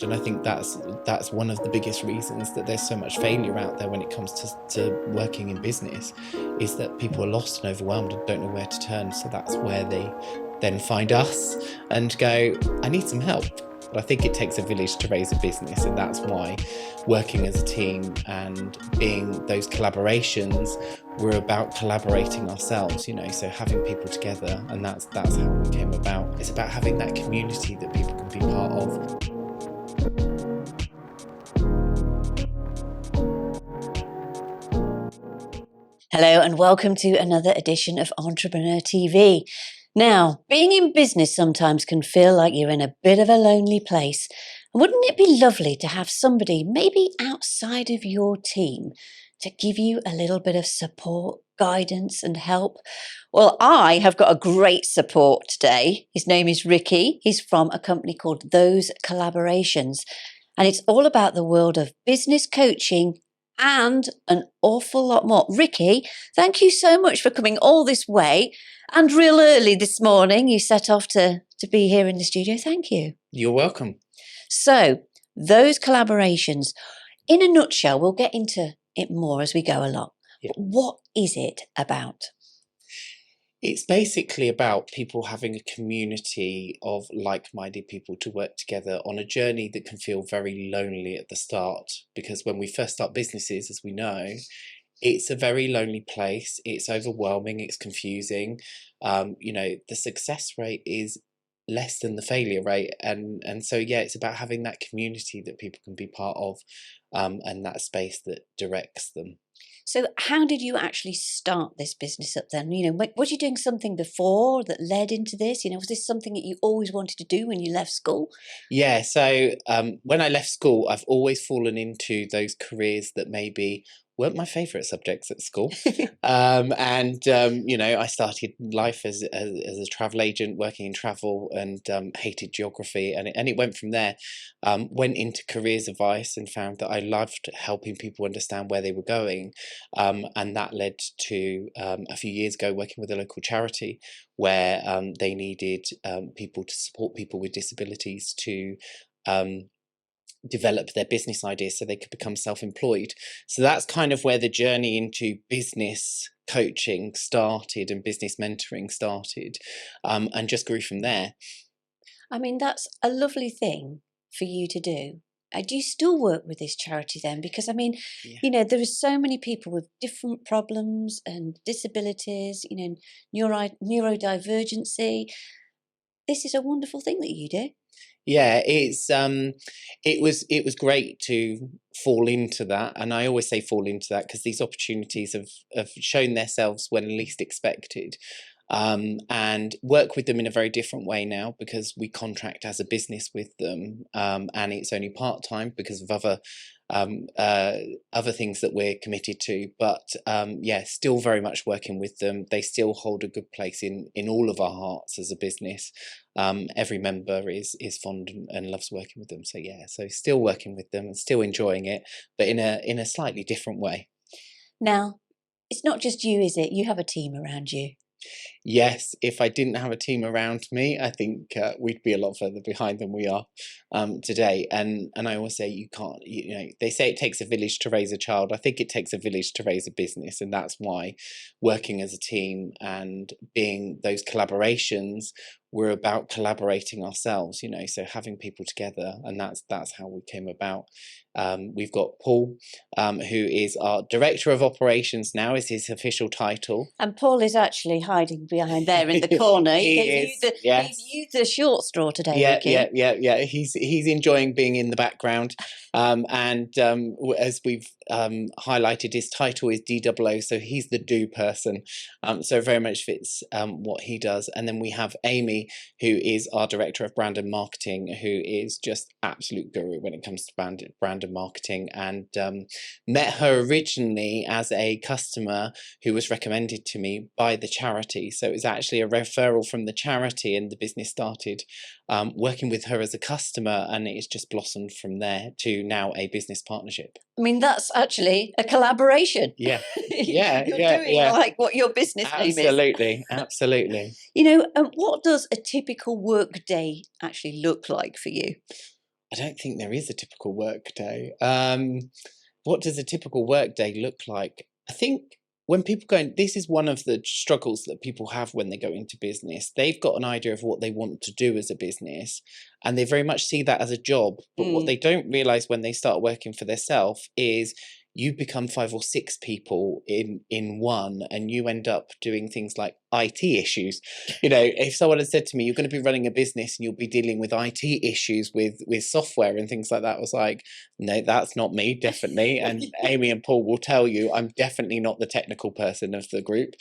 And I think that's one of the biggest reasons that there's so much failure out there when it comes to working in business, is that people are lost and overwhelmed and don't know where to turn. So that's where they then find us and go, I need some help. But I think it takes a village to raise a business, and that's why working as a team and being those collaborations, we're about collaborating ourselves, so having people together, and that's how we came about. It's about having that community that people can be part of. Hello and welcome to another edition of Entrepreneur TV. Now, being in business sometimes can feel like you're in a bit of a lonely place. And wouldn't it be lovely to have somebody maybe outside of your team to give you a little bit of support, guidance and help? Well, I have got a great support today. His name is Ricky. He's from a company called Those Collaborations. And it's all about the world of business coaching and an awful lot more. Ricky, thank you so much for coming all this way and real early this morning. You set off to be here in the studio. Thank you. You're welcome. So, Those Collaborations, in a nutshell, we'll get into it more as we go along. Yeah. But what is it about? It's basically about people having a community of like-minded people to work together on a journey that can feel very lonely at the start, because when we first start businesses, as we know, it's a very lonely place. It's overwhelming. It's confusing. The success rate is less than the failure rate, and so it's about having that community that people can be part of, and that space that directs them. So how did you actually start this business up then? Was you doing something before that led into this? Was this something that you always wanted to do when you left school? Yeah, so when I left school, I've always fallen into those careers that maybe weren't my favourite subjects at school. I started life as a travel agent, working in travel, and hated geography. And it went from there. Went into careers advice and found that I loved helping people understand where they were going. And that led to a few years ago working with a local charity where they needed people to support people with disabilities to develop their business ideas so they could become self-employed. So that's kind of where the journey into business coaching started and business mentoring started, and just grew from there. I mean, that's a lovely thing for you to do. Do you still work with this charity then? Because there are so many people with different problems and disabilities, neurodivergency. This is a wonderful thing that you do. Yeah, it was great to fall into that, and I always say fall into that because these opportunities have shown themselves when least expected. And work with them in a very different way now because we contract as a business with them, and it's only part-time because of other things that we're committed to. But still very much working with them. They still hold a good place in all of our hearts as a business. Every member is fond and loves working with them. So still working with them and still enjoying it, but in a slightly different way. Now, it's not just you, is it? You have a team around you. Yes, if I didn't have a team around me, I think we'd be a lot further behind than we are today. And I always say you can't, they say it takes a village to raise a child. I think it takes a village to raise a business. And that's why working as a team and being those collaborations, we're about collaborating ourselves, so having people together, and that's how we came about. We've got Paul, who is our Director of Operations now, is his official title. And Paul is actually hiding behind there in the corner. He gave you the short straw today, Ricky. Yeah. He's enjoying being in the background. As we've highlighted, his title is DOO, so he's the do person. So very much fits what he does. And then we have Amy, who is our Director of Brand and Marketing, who is just absolute guru when it comes to brand and marketing, and met her originally as a customer who was recommended to me by the charity. So it was actually a referral from the charity, and the business started working with her as a customer, and it's just blossomed from there to now a business partnership. I mean, that's actually a collaboration. Yeah. You're doing like what your business name is. Absolutely. What does a typical work day actually look like for you? I don't think there is a typical work day. What does a typical work day look like? I think when people go in, this is one of the struggles that people have when they go into business. They've got an idea of what they want to do as a business, and they very much see that as a job. But what they don't realize when they start working for themselves is you become 5 or 6 people in one, and you end up doing things like IT issues. If someone had said to me, you're going to be running a business and you'll be dealing with IT issues with software and things like that, I was like, no, that's not me, definitely. And Amy and Paul will tell you I'm definitely not the technical person of the group.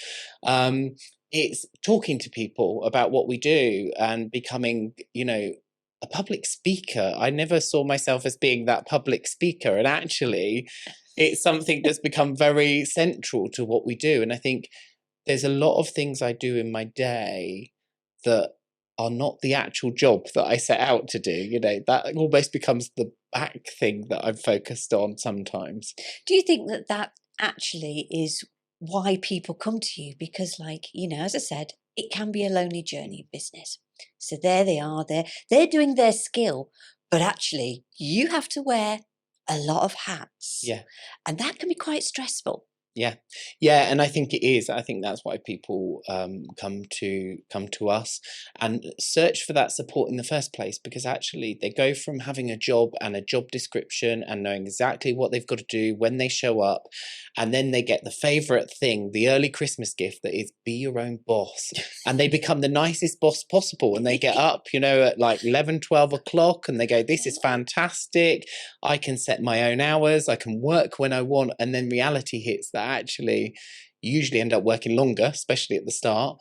It's talking to people about what we do and becoming, a public speaker. I never saw myself as being that public speaker, and actually it's something that's become very central to what we do. And I think there's a lot of things I do in my day that are not the actual job that I set out to do. That almost becomes the back thing that I'm focused on sometimes. Do you think that that actually is why people come to you? Because, as I said, it can be a lonely journey in business. So there they are, they're doing their skill, but actually you have to wear a lot of hats. Yeah. And that can be quite stressful. Yeah, and I think it is. I think that's why people come to us and search for that support in the first place, because actually they go from having a job and a job description and knowing exactly what they've got to do when they show up, and then they get the favorite thing, the early Christmas gift, that is be your own boss, and they become the nicest boss possible, and they get up, at like 11, 12 o'clock, and they go, this is fantastic, I can set my own hours, I can work when I want, and then reality hits that actually you usually end up working longer, especially at the start.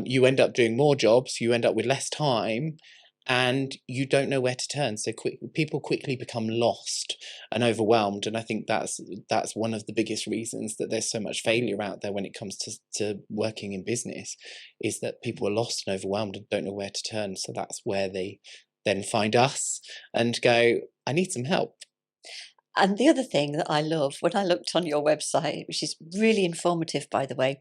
You end up doing more jobs, you end up with less time, and you don't know where to turn. So people quickly become lost and overwhelmed. And I think that's one of the biggest reasons that there's so much failure out there when it comes to working in business, is that people are lost and overwhelmed and don't know where to turn. So that's where they then find us and go, I need some help. And the other thing that I love when I looked on your website, which is really informative, by the way,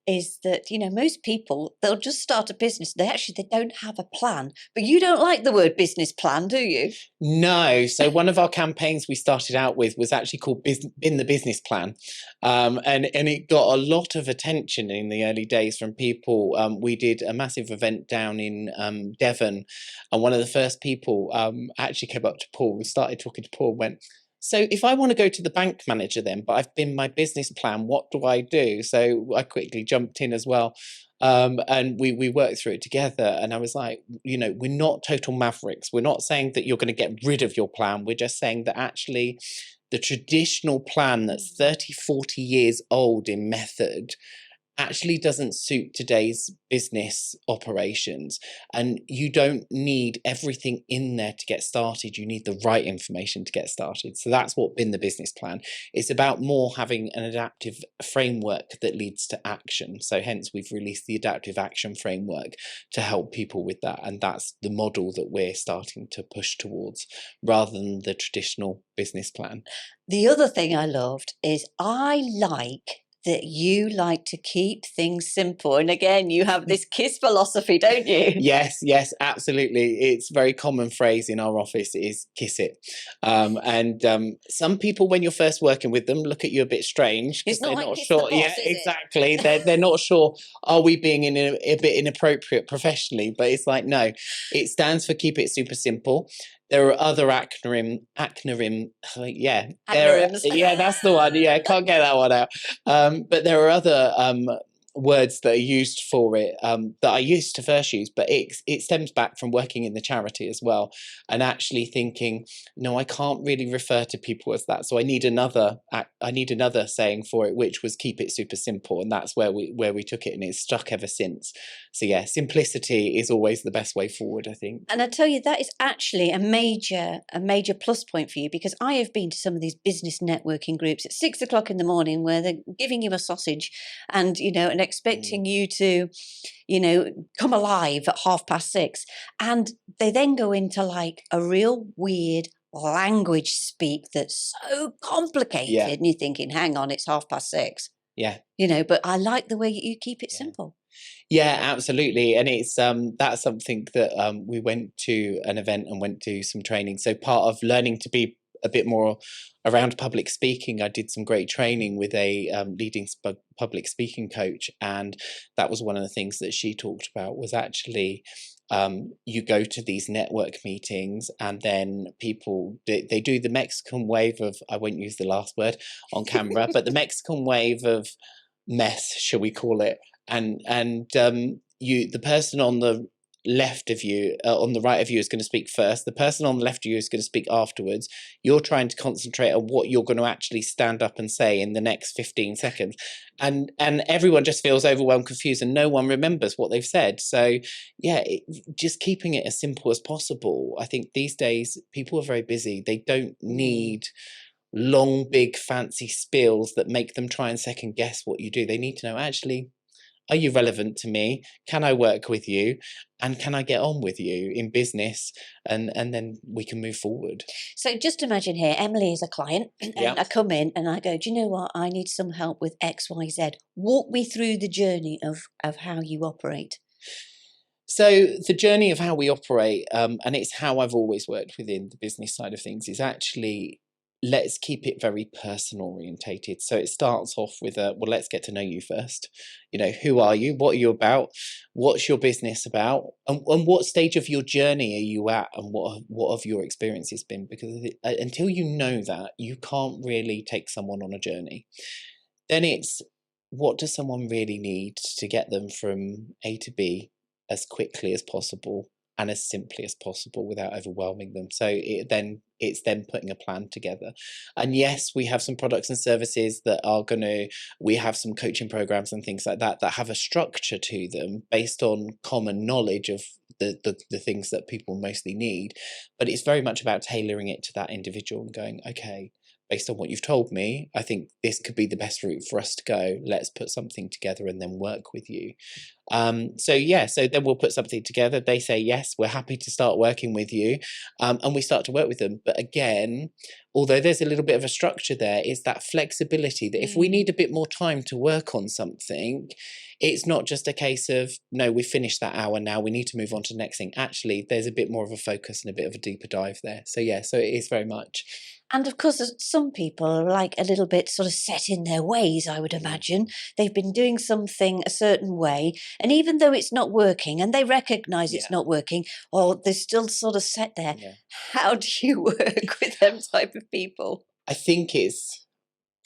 is that, most people, they'll just start a business. They don't have a plan. But you don't like the word business plan, do you? No. So one of our campaigns we started out with was actually called Bin the Business Plan. And it got a lot of attention in the early days from people. We did a massive event down in Devon. And one of the first people actually came up to Paul and started talking to Paul and went, so if I want to go to the bank manager then, but I've been my business plan, what do I do? So I quickly jumped in as well. And we worked through it together. And I was like, we're not total mavericks. We're not saying that you're going to get rid of your plan. We're just saying that actually the traditional plan that's 30, 40 years old in method actually doesn't suit today's business operations, and you don't need everything in there to get started. You need the right information to get started. So that's what Bin the Business Plan. It's about more having an adaptive framework that leads to action. So hence we've released the adaptive action framework to help people with that, and that's the model that we're starting to push towards rather than the traditional business plan. The other thing I loved is I like that you like to keep things simple. And again, you have this KISS philosophy, don't you? Yes, absolutely. It's a very common phrase in our office is kiss it. And some people, when you're first working with them, look at you a bit strange because they're not sure. Yeah, exactly. They're not sure, are we being a bit inappropriate professionally? But it's like, no, it stands for keep it super simple. There are other acronyms. Yeah, that's the one. Yeah, I can't get that one out. But there are other words that are used for it that I used to first use, but it stems back from working in the charity as well, and actually thinking, no, I can't really refer to people as that. So I need another saying for it, which was keep it super simple, and that's where we took it, and it's stuck ever since. So yeah, simplicity is always the best way forward, I think. And I tell you, that is actually a major plus point for you, because I have been to some of these business networking groups at 6 o'clock in the morning where they're giving you a sausage and and expecting you to come alive at 6:30, and they then go into like a real weird language speak that's so complicated, and you're thinking, hang on, it's 6:30. Yeah. But I like the way you keep it simple. Yeah, absolutely. And it's that's something that we went to an event and went to some training. So part of learning to be a bit more around public speaking, I did some great training with a leading public speaking coach, and that was one of the things that she talked about was actually you go to these network meetings and then people they do the Mexican wave of, I won't use the last word on camera, but the Mexican wave of mess, shall we call it? And you, the person on the left of you, on the right of you, is going to speak first. The person on the left of you is going to speak afterwards. You're trying to concentrate on what you're going to actually stand up and say in the next 15 seconds, and everyone just feels overwhelmed, confused, and no one remembers what they've said. So yeah, just keeping it as simple as possible. I think these days people are very busy. They don't need long, big, fancy spills that make them try and second guess what you do. They need to know, actually, are you relevant to me? Can I work with you? And can I get on with you in business? And then we can move forward. So just imagine here, Emily is a client, and Yeah. I come in and I go, do you know what? I need some help with X, Y, Z. Walk me through the journey of how you operate. So the journey of how we operate, and it's how I've always worked within the business side of things, is actually, let's keep it very person orientated. So it starts off with well, let's get to know you first. You know, who are you? What are you about? What's your business about? And what stage of your journey are you at? And what have your experiences been? Because until you know that, you can't really take someone on a journey. Then it's, what does someone really need to get them from A to B as quickly as possible and as simply as possible without overwhelming them. So it's then putting a plan together. And yes, we have some products and services that are we have some coaching programs and things like that that have a structure to them based on common knowledge of the things that people mostly need. But it's very much about tailoring it to that individual and going, okay, based on what you've told me, I think this could be the best route for us to go. Let's put something together and then work with you. So then we'll put something together. They say, yes, we're happy to start working with you. And we start to work with them. But again, although there's a little bit of a structure there, it's that flexibility that if we need a bit more time to work on something, it's not just a case of, no, we finished that hour now, we need to move on to the next thing. Actually, there's a bit more of a focus and a bit of a deeper dive there. So yeah, so it is very much. And of course, some people are like a little bit sort of set in their ways, I would imagine. They've been doing something a certain way, and even though it's not working and they recognise it's not working, or they're still sort of set there, how do you work with them type of people? I think it's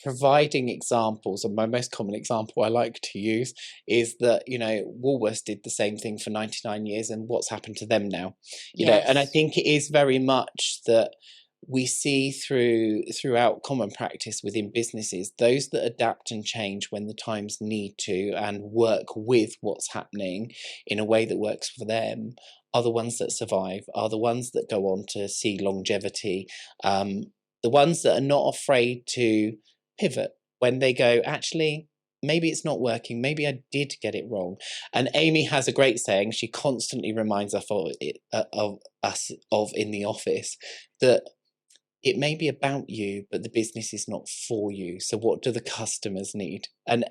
providing examples, and my most common example I like to use is that, you know, Woolworths did the same thing for 99 years, and what's happened to them now? You know, and I think it is very much that we see throughout common practice within businesses, those that adapt and change when the times need to and work with what's happening in a way that works for them are the ones that survive, are the ones that go on to see longevity, the ones that are not afraid to pivot when they go, actually, maybe it's not working, maybe I did get it wrong. And Amy has a great saying, she constantly reminds us of in the office, that it may be about you, but the business is not for you. So what do the customers need? And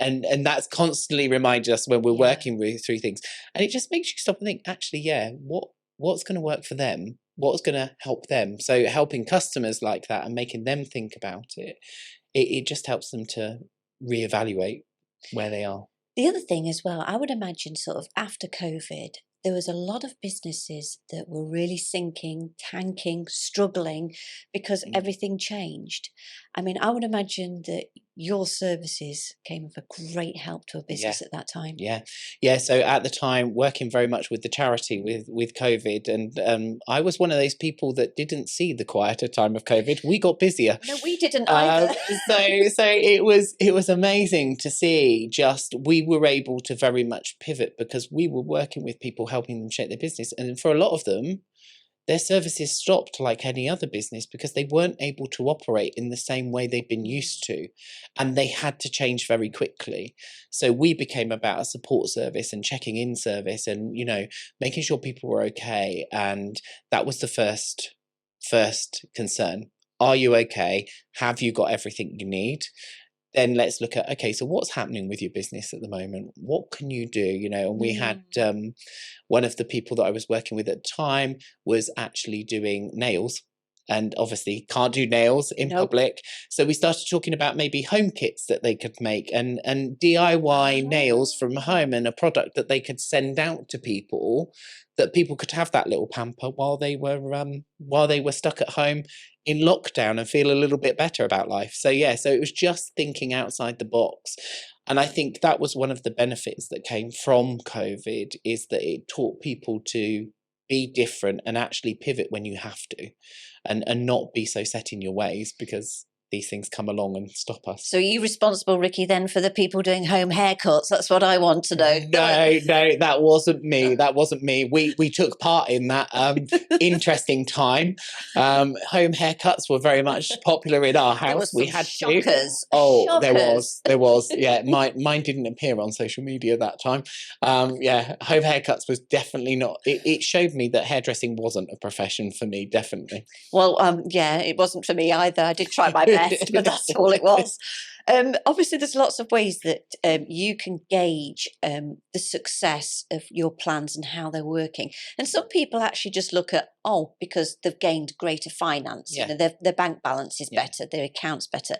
that's constantly reminded us when we're working through things. And it just makes you stop and think, actually, what's going to work for them? What's going to help them? So helping customers like that and making them think about it, it just helps them to reevaluate where they are. The other thing as well, I would imagine sort of after COVID, there was a lot of businesses that were really sinking, tanking, struggling because everything changed. I mean, I would imagine that your services came of a great help to a business at that time. Yeah. So at the time, working very much with the charity with COVID, and I was one of those people that didn't see the quieter time of COVID. We got busier. No, we didn't either. So it was amazing to see. Just we were able to very much pivot because we were working with people, helping them shape their business, and for a lot of them, their services stopped like any other business because they weren't able to operate in the same way they'd been used to, and they had to change very quickly. So we became about a support service and checking in service, and, you know, making sure people were okay. And that was the first concern. Are you okay? Have you got everything you need? then let's look at, okay, so what's happening with your business at the moment? What can you do? And we had one of the people that I was working with at the time was actually doing nails. And obviously can't do nails in public. So we started talking about maybe home kits that they could make and DIY nails from home, and a product that they could send out to people, that people could have that little pamper while they were stuck at home in lockdown and feel a little bit better about life. So so it was just thinking outside the box. And I think that was one of the benefits that came from COVID, is that it taught people to be different and actually pivot when you have to, and not be so set in your ways, because these things come along and stop us. So are you responsible, Ricky, then for the people doing home haircuts? That's what I want to know. No, that wasn't me. That wasn't me. We took part in that interesting time. Home haircuts were very much popular in our house. We had shockers. to. Oh, Shockers. there was. Yeah, mine didn't appear on social media that time. Home haircuts was definitely not. It showed me that hairdressing wasn't a profession for me. Definitely. Well, it wasn't for me either. I did try my best, but that's all it was. Obviously, there's lots of ways that you can gauge the success of your plans and how they're working. And some people actually just look at, because they've gained greater finance, their bank balance is better, their account's better.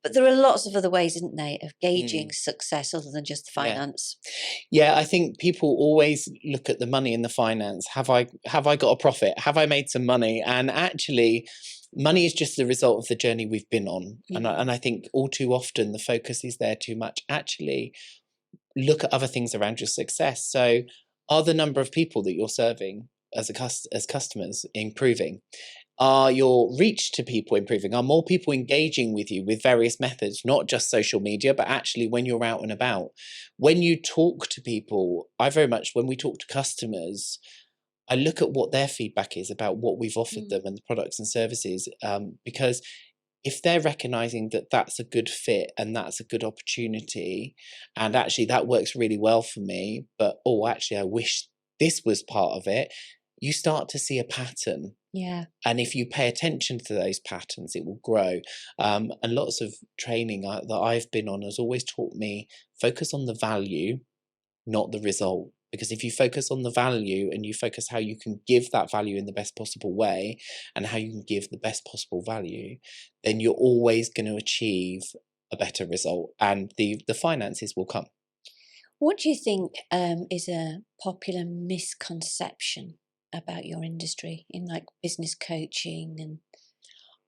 But there are lots of other ways, isn't there, of gauging success other than just the finance. Yeah, I think people always look at the money and the finance. Have I got a profit? Have I made some money? And actually, money is just the result of the journey we've been on. And I think all too often the focus is there too much. Actually, look at other things around your success. So are the number of people that you're serving as customers improving? Are your reach to people improving? Are more people engaging with you with various methods, not just social media, but actually when you're out and about? When you talk to people, when we talk to customers, I look at what their feedback is about what we've offered them and the products and services, because if they're recognizing that that's a good fit and that's a good opportunity, and actually that works really well for me, but actually I wish this was part of it, you start to see a pattern. Yeah. And if you pay attention to those patterns, it will grow. And lots of training that I've been on has always taught me, focus on the value, not the result. Because if you focus on the value and you focus how you can give that value in the best possible way and how you can give the best possible value, then you're always going to achieve a better result, and the finances will come. What do you think is a popular misconception about your industry in business coaching? And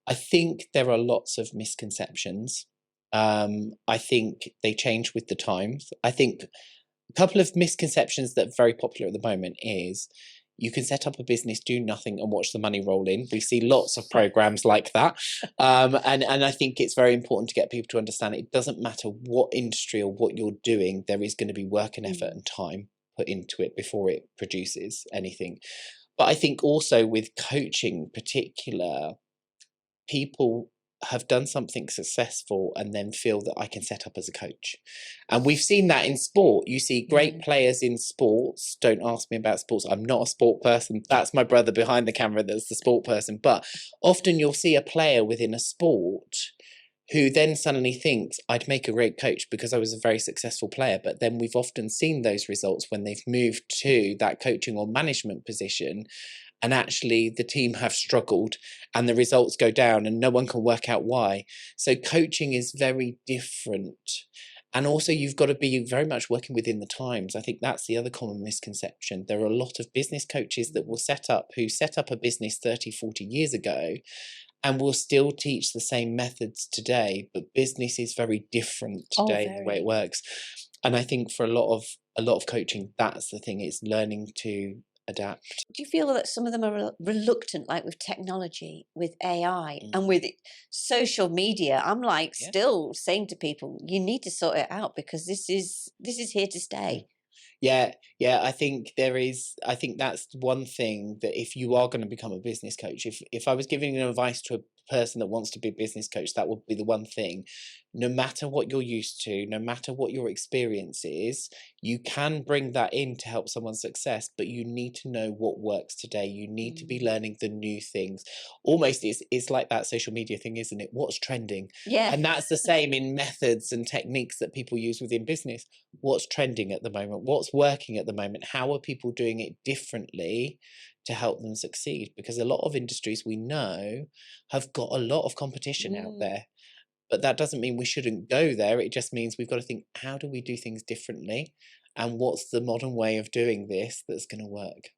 I think there are lots of misconceptions. I think they change with the times. I think a couple of misconceptions that are very popular at the moment is you can set up a business, do nothing, and watch the money roll in. We see lots of programs like that. And I think it's very important to get people to understand it doesn't matter what industry or what you're doing, there is going to be work and effort and time put into it before it produces anything. But I think also with coaching in particular, people have done something successful and then feel that I can set up as a coach. And we've seen that in sport. You see great players in sports. Don't ask me about sports. I'm not a sport person. That's my brother behind the camera that's the sport person. But often you'll see a player within a sport who then suddenly thinks, I'd make a great coach because I was a very successful player. But then we've often seen those results when they've moved to that coaching or management position, and actually the team have struggled and the results go down and no one can work out why. So coaching is very different. And also you've got to be very much working within the times. I think that's the other common misconception. There are a lot of business coaches that will set up a business 30, 40 years ago and will still teach the same methods today, but business is very different today in the way it works. And I think for a lot of coaching, that's the thing, it's learning to adapt. Do you feel that some of them are reluctant, like with technology, with AI and with social media? I'm still saying to people, you need to sort it out because this is here to stay. Yeah, I think that's one thing that if you are going to become a business coach, if I was giving advice to person that wants to be a business coach, that would be the one thing. No matter what you're used to, no matter what your experience is, you can bring that in to help someone's success, but you need to know what works today. You need to be Mm. learning the new things. Almost it's like that social media thing, isn't it? What's trending? Yeah. And that's the same in methods and techniques that people use within business. What's trending at the moment? What's working at the moment? How are people doing it differently to help them succeed? Because a lot of industries we know have got a lot of competition out Mm. there. But that doesn't mean we shouldn't go there. It just means we've got to think, how do we do things differently? And what's the modern way of doing this that's going to work?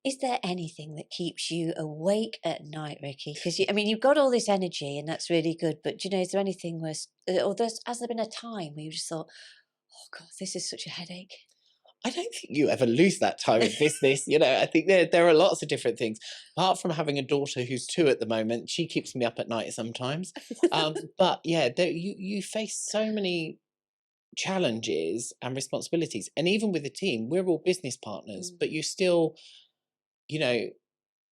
Is there anything that keeps you awake at night, Ricky? Because I mean, you've got all this energy, and that's really good. But do you know, is there anything where, or has there been a time where you just thought, "Oh God, this is such a headache"? I don't think you ever lose that time in business. I think there are lots of different things. Apart from having a daughter who's 2 at the moment, she keeps me up at night sometimes. But yeah, you face so many challenges and responsibilities. And even with the team, we're all business partners, Mm. but you still, you know,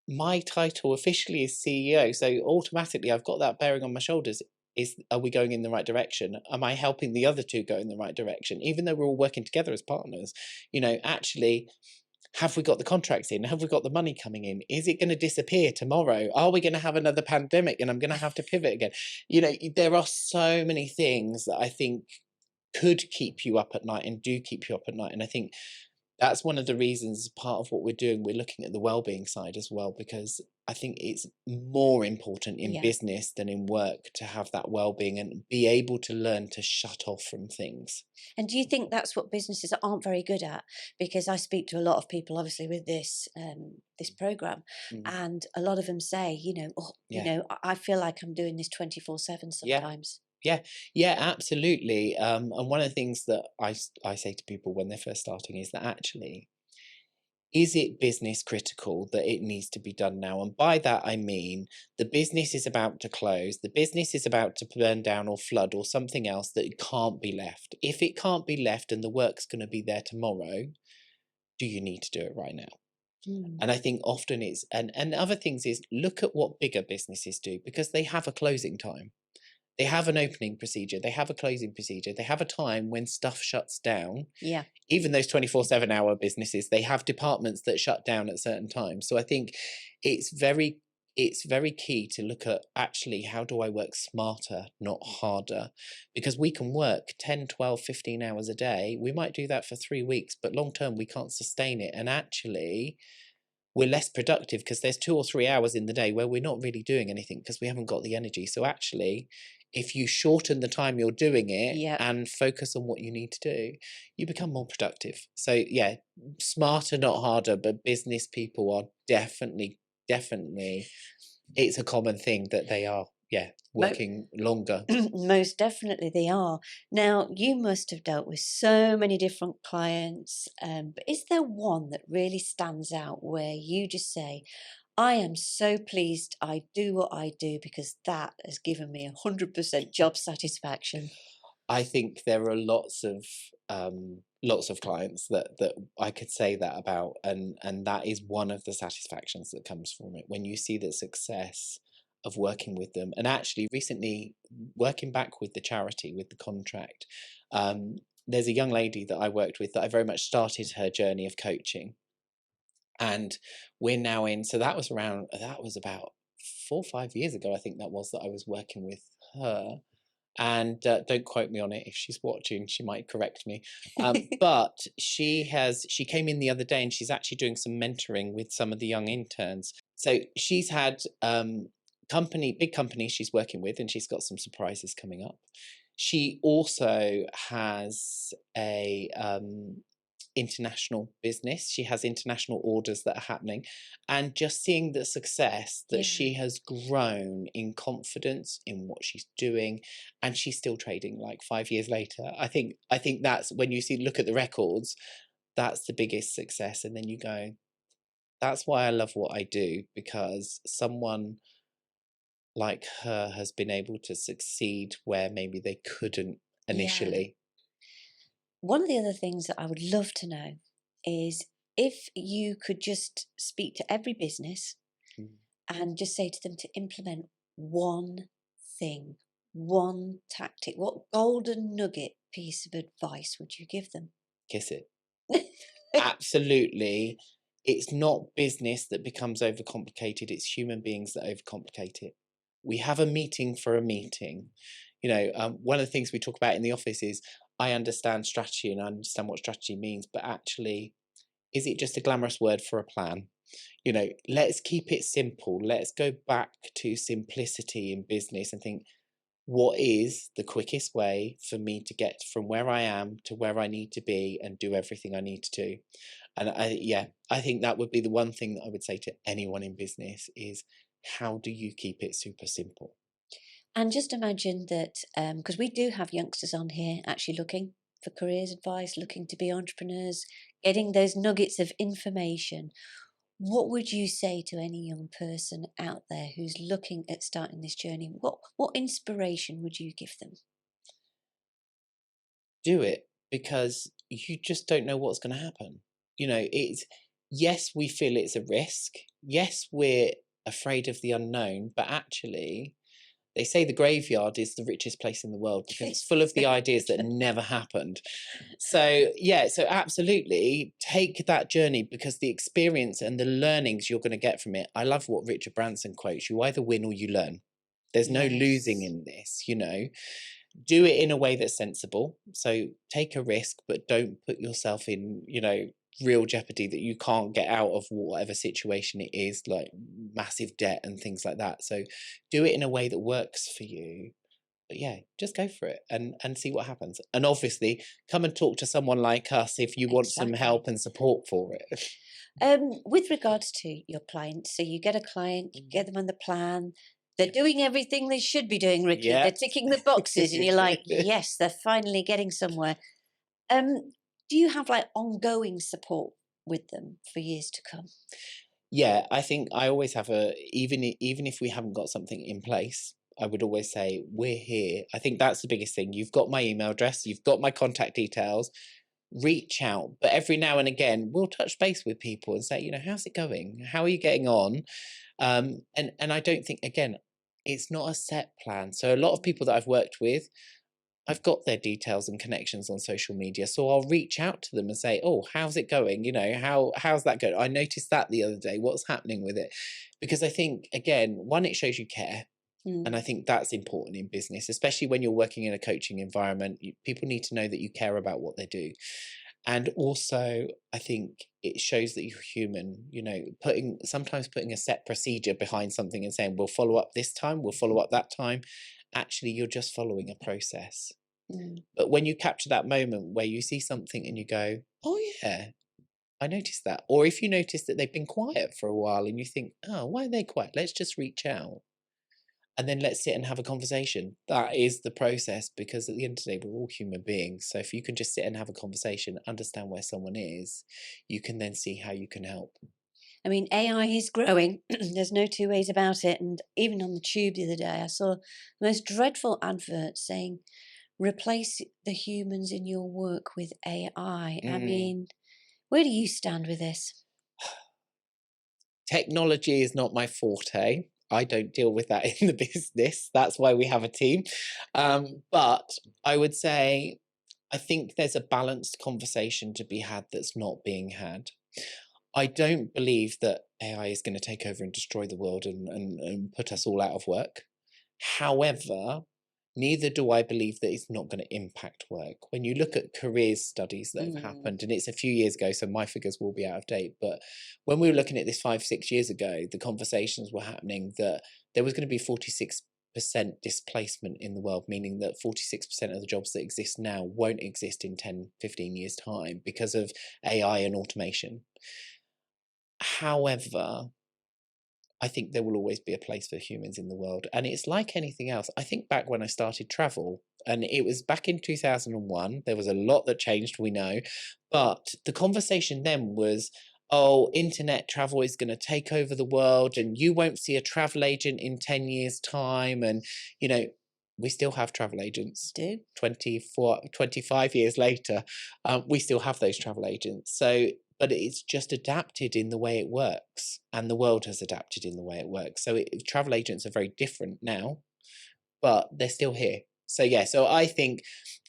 my title officially is CEO. So automatically I've got that bearing on my shoulders. Are we going in the right direction? Am I helping the other two go in the right direction? Even though we're all working together as partners, actually, have we got the contracts in? Have we got the money coming in? Is it going to disappear tomorrow? Are we going to have another pandemic and I'm going to have to pivot again? There are so many things that I think could keep you up at night and do keep you up at night. And I think that's one of the reasons, part of what we're doing, we're looking at the well-being side as well, because I think it's more important in Yeah. business than in work to have that well-being and be able to learn to shut off from things. And do you think that's what businesses aren't very good at? Because I speak to a lot of people, obviously, with this program, Mm, and a lot of them say, oh, yeah. I feel like I'm doing this 24/7 Yeah. sometimes. Yeah, yeah, absolutely. And one of the things that I say to people when they're first starting is that actually, is it business critical that it needs to be done now? And by that, I mean the business is about to close, the business is about to burn down or flood or something else that can't be left. If it can't be left and the work's going to be there tomorrow, do you need to do it right now? Mm. And I think often and other things is look at what bigger businesses do because they have a closing time. They have an opening procedure, they have a closing procedure, they have a time when stuff shuts down. Yeah. Even those 24/7 hour businesses, they have departments that shut down at certain times. So I think it's very key to look at actually how do I work smarter, not harder? Because we can work 10, 12, 15 hours a day. We might do that for 3 weeks, but long term we can't sustain it. And actually we're less productive because there's 2 or 3 hours in the day where we're not really doing anything because we haven't got the energy. So actually, if you shorten the time you're doing it Yeah. and focus on what you need to do, you become more productive. So yeah, smarter, not harder, but business people are definitely, it's a common thing that they are, yeah, Mo- working longer. Most definitely they are. Now, you must have dealt with so many different clients, but is there one that really stands out where you just say, I am so pleased I do what I do because that has given me 100% job satisfaction? I think there are lots of clients that I could say that about, and that is one of the satisfactions that comes from it when you see the success of working with them. And actually, recently working back with the charity with the contract, there's a young lady that I worked with that I very much started her journey of coaching, and we're now in. So that was about 4 or 5 years ago, I think that I was working with her, and don't quote me on it. If she's watching, she might correct me. But she came in the other day and she's actually doing some mentoring with some of the young interns. So she's had big companies she's working with, and she's got some surprises coming up. She also has a international business. She has international orders that are happening, and just seeing the success that Yeah. she has grown in confidence in what she's doing, and she's still trading like 5 years later. I think that's when you look at the records, that's the biggest success. And then you go, that's why I love what I do, because someone like her has been able to succeed where maybe they couldn't Yeah. initially. One of the other things that I would love to know is if you could just speak to every business Mm. and just say to them to implement one thing, one tactic, what golden nugget piece of advice would you give them? Kiss it. Absolutely. It's not business that becomes overcomplicated. It's human beings that overcomplicate it. We have a meeting for a meeting. One of the things we talk about in the office is I understand strategy and I understand what strategy means, but actually, is it just a glamorous word for a plan? Let's keep it simple. Let's go back to simplicity in business and think, what is the quickest way for me to get from where I am to where I need to be and do everything I need to do? And I think that would be the one thing that I would say to anyone in business is, how do you keep it super simple? And just imagine that, because we do have youngsters on here actually looking for careers advice, looking to be entrepreneurs, getting those nuggets of information. What would you say to any young person out there who's looking at starting this journey? What inspiration would you give them? Do it, because you just don't know what's going to happen. It's, yes, we feel it's a risk. Yes, we're afraid of the unknown, but actually, they say the graveyard is the richest place in the world because it's full of the ideas that never happened. So absolutely take that journey, because the experience and the learnings you're going to get from it. I love what Richard Branson quotes: you either win or you learn. There's no losing in this. Do it in a way that's sensible. So take a risk, but don't put yourself in, real jeopardy that you can't get out of, whatever situation it is, like massive debt and things like that. So do it in a way that works for you. But yeah, just go for it and see what happens. And obviously, come and talk to someone like us if you want some help and support for it. With regards to your clients, so you get a client, you get them on the plan, they're doing everything they should be doing, Ricky. Yeah. They're ticking the boxes, and you're like, yes, they're finally getting somewhere. Do you have like ongoing support with them for years to come? Yeah, I think I always have even if we haven't got something in place, I would always say, we're here. I think that's the biggest thing. You've got my email address, you've got my contact details. Reach out, but every now and again we'll touch base with people and say, how's it going? How are you getting on? And I don't think, again, it's not a set plan. So a lot of people that I've worked with, I've got their details and connections on social media, so I'll reach out to them and say, "Oh, how's it going? How's that going? I noticed that the other day. What's happening with it?" Because I think, again, one, it shows you care, and I think that's important in business, especially when you're working in a coaching environment. People need to know that you care about what they do, and also I think it shows that you're human. Sometimes putting a set procedure behind something and saying, "We'll follow up this time. We'll follow up that time." Actually, you're just following a process. But when you capture that moment where you see something and you go, "Oh yeah, I noticed that," or if you notice that they've been quiet for a while and you think, "Oh, why are they quiet? Let's just reach out and then let's sit and have a conversation." That is the process, because at the end of the day, we're all human beings. So if you can just sit and have a conversation, understand where someone is, you can then see how you can help. I mean, AI is growing. There's no two ways about it. And even on the tube the other day, I saw the most dreadful advert saying, replace the humans in your work with AI. I mean, where do you stand with this? Technology is not my forte. I don't deal with that in the business. That's why we have a team. But I would say, I think there's a balanced conversation to be had that's not being had. I don't believe that AI is going to take over and destroy the world and put us all out of work. However, neither do I believe that it's not going to impact work. When you look at careers studies that have happened, and it's a few years ago, so my figures will be out of date, but when we were looking at this 5-6 years ago, the conversations were happening that there was going to be 46% displacement in the world, meaning that 46% of the jobs that exist now won't exist in 10-15 years time because of AI and automation. However, I think there will always be a place for humans in the world. And it's like anything else. I think back when I started travel, and it was back in 2001, there was a lot that changed, we know. But the conversation then was, oh, internet travel is going to take over the world and you won't see a travel agent in 10 years' time. And, we still have travel agents. Do 25 years later, we still have those travel agents. So, but it's just adapted in the way it works, and the world has adapted in the way it works. So travel agents are very different now, but they're still here. So yeah, so I think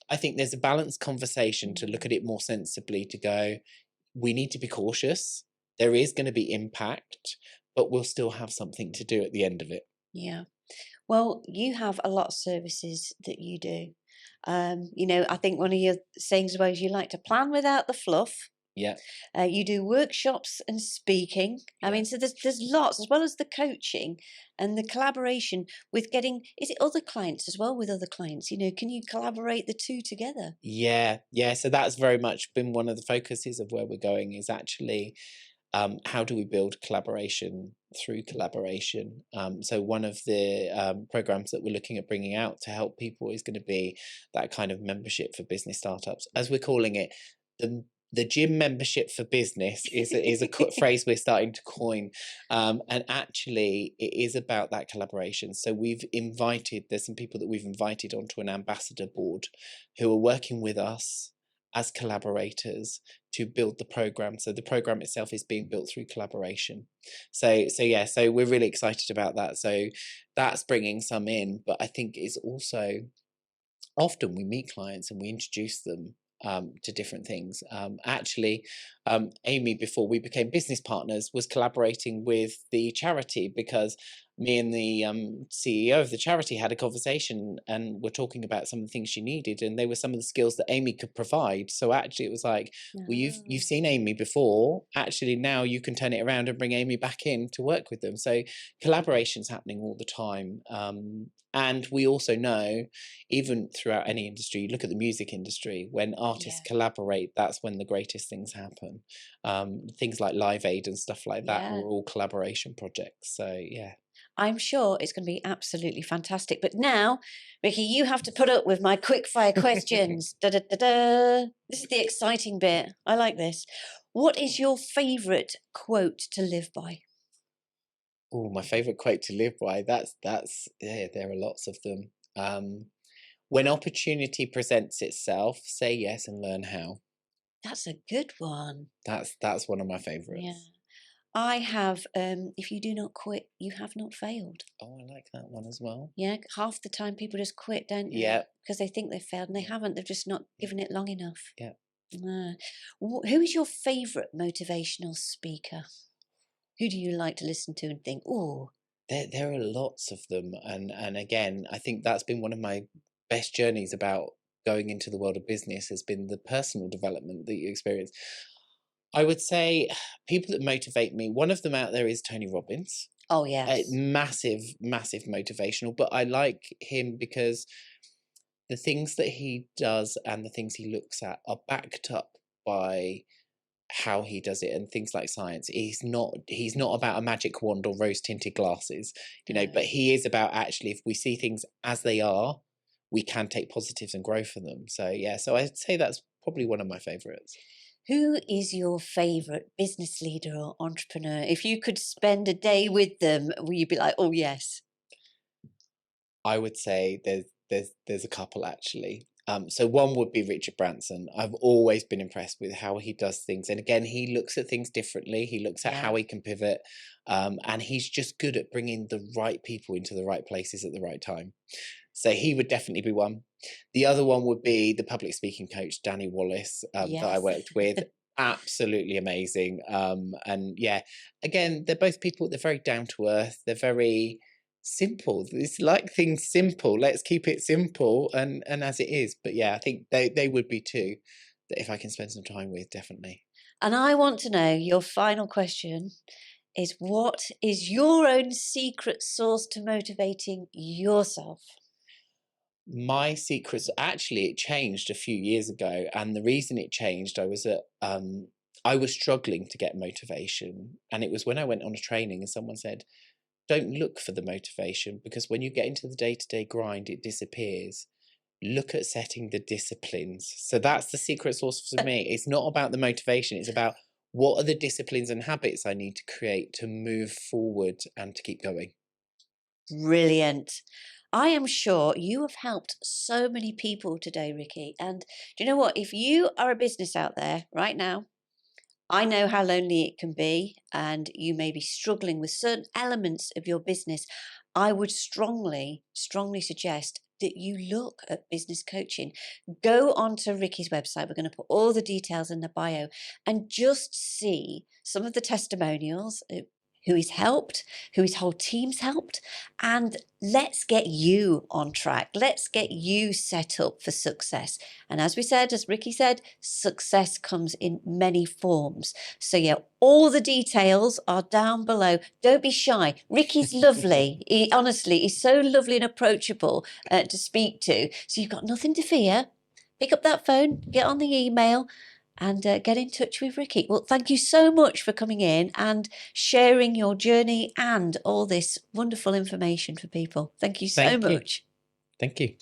there's a balanced conversation to look at it more sensibly, to go, we need to be cautious. There is going to be impact, but we'll still have something to do at the end of it. Yeah. Well, you have a lot of services that you do. I think one of your sayings was you like to plan without the fluff. Yeah. You do workshops and speaking. I mean, so there's lots, as well as the coaching and the collaboration with getting. Is it other clients as well? With other clients, can you collaborate the two together? Yeah. So that's very much been one of the focuses of where we're going, is actually how do we build collaboration through collaboration? So one of the programs that we're looking at bringing out to help people is going to be that kind of membership for business startups, as we're calling it. The gym membership for business is a phrase we're starting to coin, and actually it is about that collaboration. So there's some people that we've invited onto an ambassador board who are working with us as collaborators to build the program. So the program itself is being built through collaboration. So we're really excited about that. So that's bringing some in, but I think it's also, often we meet clients and we introduce them to different things. Amy, before we became business partners, was collaborating with the charity, because me and the CEO of the charity had a conversation and were talking about some of the things she needed, and they were some of the skills that Amy could provide. So actually it was like, well, you've seen Amy before, actually now you can turn it around and bring Amy back in to work with them. So collaboration's happening all the time. And we also know, even throughout any industry, look at the music industry, when artists collaborate, that's when the greatest things happen. Things like Live Aid and stuff like that were all collaboration projects. So yeah. I'm sure it's going to be absolutely fantastic. But now, Ricky, you have to put up with my quick fire questions. Da, da, da, da. This is the exciting bit. I like this. What is your favourite quote to live by? Oh, my favourite quote to live by. That's there are lots of them. When opportunity presents itself, say yes and learn how. That's a good one. That's one of my favourites. Yeah. I have, if you do not quit, you have not failed. Oh, I like that one as well. Yeah, half the time people just quit, don't they? Yeah. Because they think they've failed and they haven't. They've just not given it long enough. Yeah. Who is your favourite motivational speaker? Who do you like to listen to and think, oh? There are lots of them. And again, I think that's been one of my best journeys about going into the world of business, has been the personal development that you experience. I would say people that motivate me, one of them out there is Tony Robbins. Oh, yes. Massive motivational, but I like him because the things that he does and the things he looks at are backed up by how he does it, and things like science. He's not about a magic wand or rose tinted glasses, but he is about, actually, if we see things as they are, we can take positives and grow from them. So yeah, so I'd say that's probably one of my favorites. Who is your favourite business leader or entrepreneur? If you could spend a day with them, will you be like, oh, yes? I would say there's a couple, actually. So one would be Richard Branson. I've always been impressed with how he does things. And again, he looks at things differently. He looks at how he can pivot. And he's just good at bringing the right people into the right places at the right time. So he would definitely be one. The other one would be the public speaking coach, Danny Wallace, that I worked with. Absolutely amazing. And yeah, again, they're both people, they're very down to earth. They're very simple. It's like things simple. Let's keep it simple and as it is. But yeah, I think they would be two that if I can spend some time with, definitely. And I want to know, your final question is, what is your own secret sauce to motivating yourself? My secrets, actually, it changed a few years ago, and the reason it changed, I was struggling to get motivation, and it was when I went on a training and someone said, don't look for the motivation, because when you get into the day-to-day grind, it disappears. Look at setting the disciplines. So that's the secret sauce for me. It's not about the motivation. It's about, what are the disciplines and habits I need to create to move forward and to keep going. Brilliant. I am sure you have helped so many people today, Ricky. And do you know what? If you are a business out there right now, I know how lonely it can be, and you may be struggling with certain elements of your business. I would strongly, strongly suggest that you look at business coaching. Go onto Ricky's website. We're going to put all the details in the bio and just see some of the testimonials, who he's helped, who his whole team's helped, and let's get you on track. Let's get you set up for success. And as we said, as Ricky said, success comes in many forms. So yeah, all the details are down below. Don't be shy. Ricky's lovely. He honestly, he's so lovely and approachable to speak to. So you've got nothing to fear. Pick up that phone, get on the email, and get in touch with Ricky. Well, thank you so much for coming in and sharing your journey and all this wonderful information for people. Thank you so Thank you. much. Thank you.